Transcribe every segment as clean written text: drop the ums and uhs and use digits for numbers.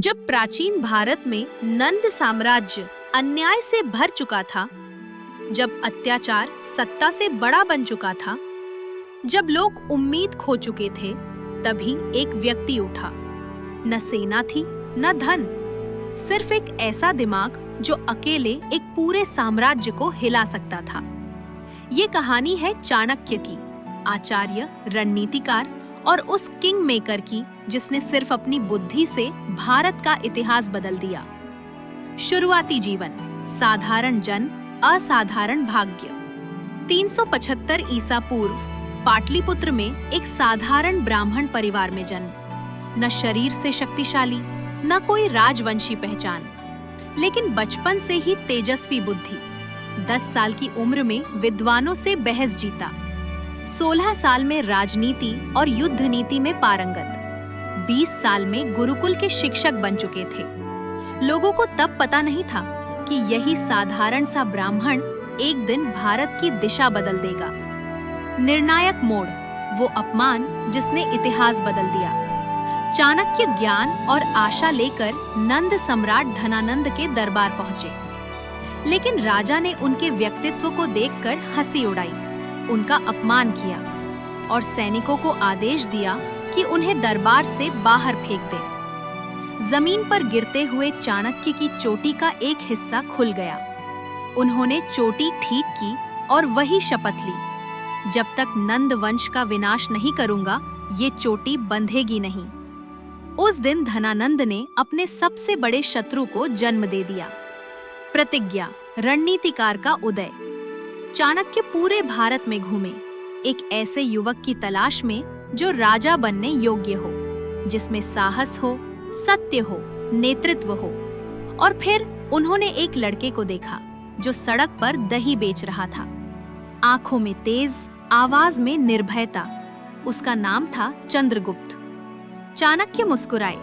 जब प्राचीन भारत में नंद साम्राज्य अन्याय से भर चुका था, जब अत्याचार सत्ता से बड़ा बन चुका था, जब लोग उम्मीद खो चुके थे, तभी एक व्यक्ति उठा। न सेना थी, न धन, सिर्फ एक ऐसा दिमाग जो अकेले एक पूरे साम्राज्य को हिला सकता था। ये कहानी है चाणक्य की, आचार्य, रणनीतिकार और उस किंग मेकर की जिसने सिर्फ अपनी बुद्धि से भारत का इतिहास बदल दिया। शुरुआती जीवन, साधारण जन, असाधारण भाग्य। 375 ईसा पूर्व पाटलिपुत्र में एक साधारण ब्राह्मण परिवार में जन्म। न शरीर से शक्तिशाली, न कोई राजवंशी पहचान, लेकिन बचपन से ही तेजस्वी बुद्धि। 10 साल की उम्र में विद्वानों से बहस जीता। 16 साल में राजनीति और युद्ध नीति में पारंगत। 20 साल में गुरुकुल के शिक्षक बन चुके थे। लोगों को तब पता नहीं था कि यही साधारण सा ब्राह्मण एक दिन भारत की दिशा बदल देगा। निर्णायक मोड़, वो अपमान जिसने इतिहास बदल दिया। चाणक्य ज्ञान और आशा लेकर नंद सम्राट धनानंद के दरबार पहुंचे, लेकिन राजा ने उनके व्यक्तित्व को देखकर हंसी उड़ाई, उनका अपमान किया और सैनिकों को आदेश दिया कि उन्हें दरबार से बाहर फेंक दे। जमीन पर गिरते हुए चाणक्य की चोटी का एक हिस्सा खुल गया। उन्होंने चोटी ठीक की और वही शपथ ली, जब तक नंद वंश का विनाश नहीं करूंगा, ये चोटी बंधेगी नहीं। उस दिन धनानंद ने अपने सबसे बड़े शत्रु को जन्म दे दिया। प्रतिज्ञा, रणनीतिकार का उदय। चाणक्य पूरे भारत में घूमे, एक ऐसे युवक की तलाश में जो राजा बनने योग्य हो, जिसमें साहस हो, सत्य हो, नेतृत्व हो। और फिर उन्होंने एक लड़के को देखा जो सड़क पर दही बेच रहा था। आंखों में तेज, आवाज में निर्भयता। उसका नाम था चंद्रगुप्त। चाणक्य मुस्कुराए,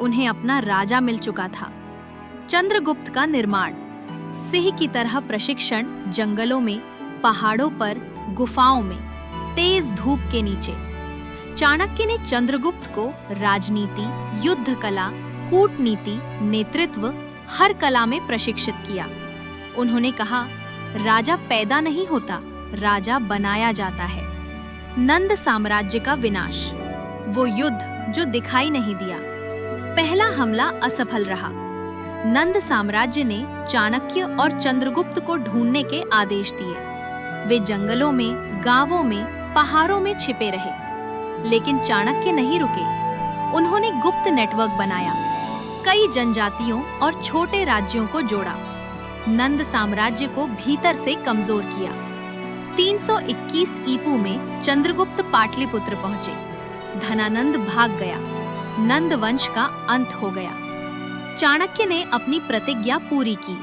उन्हें अपना राजा मिल चुका था। चंद्रगुप्त का निर्माण, सिंह की तरह प्रशिक्षण, जंगलों में, पहाड़ों पर, गुफाओं में, तेज धूप के नीचे। चाणक्य ने चंद्रगुप्त को राजनीति, युद्ध कला, कूटनीति, नेतृत्व, हर कला में प्रशिक्षित किया। उन्होंने कहा, राजा पैदा नहीं होता, राजा बनाया जाता है। नंद साम्राज्य का विनाश, वो युद्ध जो दिखाई नहीं दिया। पहला हमला असफल रहा। नंद साम्राज्य ने चाणक्य और चंद्रगुप्त को ढूंढने के आदेश दिए। वे जंगलों में, गांवों में, पहाड़ों में छिपे रहे, लेकिन चाणक्य नहीं रुके। उन्होंने गुप्त नेटवर्क बनाया, कई जनजातियों और छोटे राज्यों को जोड़ा, नंद साम्राज्य को भीतर से कमजोर किया। 321 ईपू में चंद्रगुप्त पाटलिपुत्र पहुंचे। धनानंद भाग गया, नंद वंश का अंत हो गया। चाणक्य ने अपनी प्रतिज्ञा पूरी की।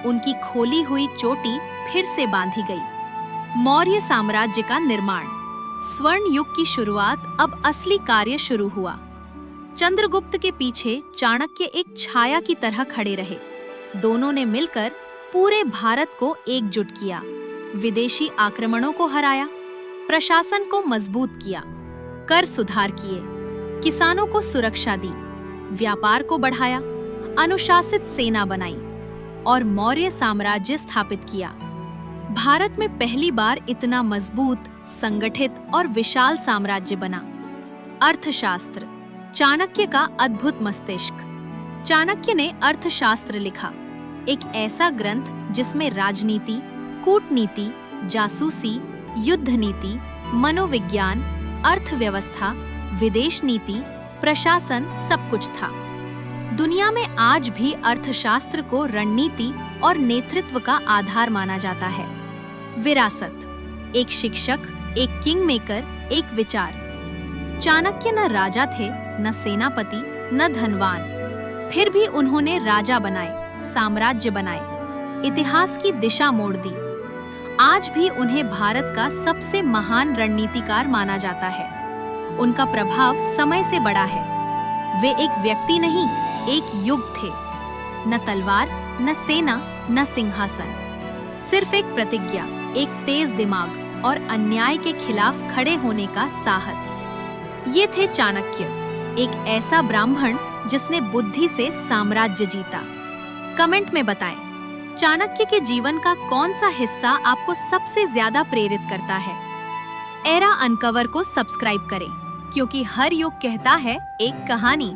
उनकी खोली हुई चोटी फिर से बांधी गई। मौर्य साम्राज्य का निर्माण, स्वर्ण युग की शुरुआत। अब असली कार्य शुरू हुआ। चंद्रगुप्त के पीछे चाणक्य एक छाया की तरह खड़े रहे। दोनों ने मिलकर पूरे भारत को एकजुट किया, विदेशी आक्रमणों को हराया, प्रशासन को मजबूत किया, कर सुधार किए, किसानों को सुरक्षा दी, व्यापार को बढ़ाया, अनुशासित सेना बनाई और मौर्य साम्राज्य स्थापित किया। भारत में पहली बार इतना मजबूत, संगठित और विशाल साम्राज्य बना। अर्थशास्त्र, चाणक्य का अद्भुत मस्तिष्क। चाणक्य ने अर्थशास्त्र लिखा, एक ऐसा ग्रंथ जिसमें राजनीति, कूटनीति, जासूसी, युद्ध नीति, मनोविज्ञान, अर्थव्यवस्था, विदेश नीति, प्रशासन सब कुछ था। दुनिया में आज भी अर्थशास्त्र को रणनीति और नेतृत्व का आधार माना जाता है। विरासत, एक शिक्षक, एक किंग मेकर, एक विचार। चाणक्य न राजा थे, न सेनापति, न धनवान, फिर भी उन्होंने राजा बनाए, साम्राज्य बनाए, इतिहास की दिशा मोड़ दी। आज भी उन्हें भारत का सबसे महान रणनीतिकार माना जाता है। उनका प्रभाव समय से बड़ा है। वे एक व्यक्ति नहीं, एक युग थे। न तलवार, न सेना, न सिंहासन, सिर्फ एक प्रतिज्ञा, एक तेज दिमाग और अन्याय के खिलाफ खड़े होने का साहस। ये थे चाणक्य, एक ऐसा ब्राह्मण जिसने बुद्धि से साम्राज्य जीता? कमेंट में बताएं। चाणक्य के जीवन का कौन सा हिस्सा आपको सबसे ज्यादा प्रेरित करता है? एरा अनकवर को सब्सक्राइब करें, क्योंकि हर युग कहता है एक कहानी।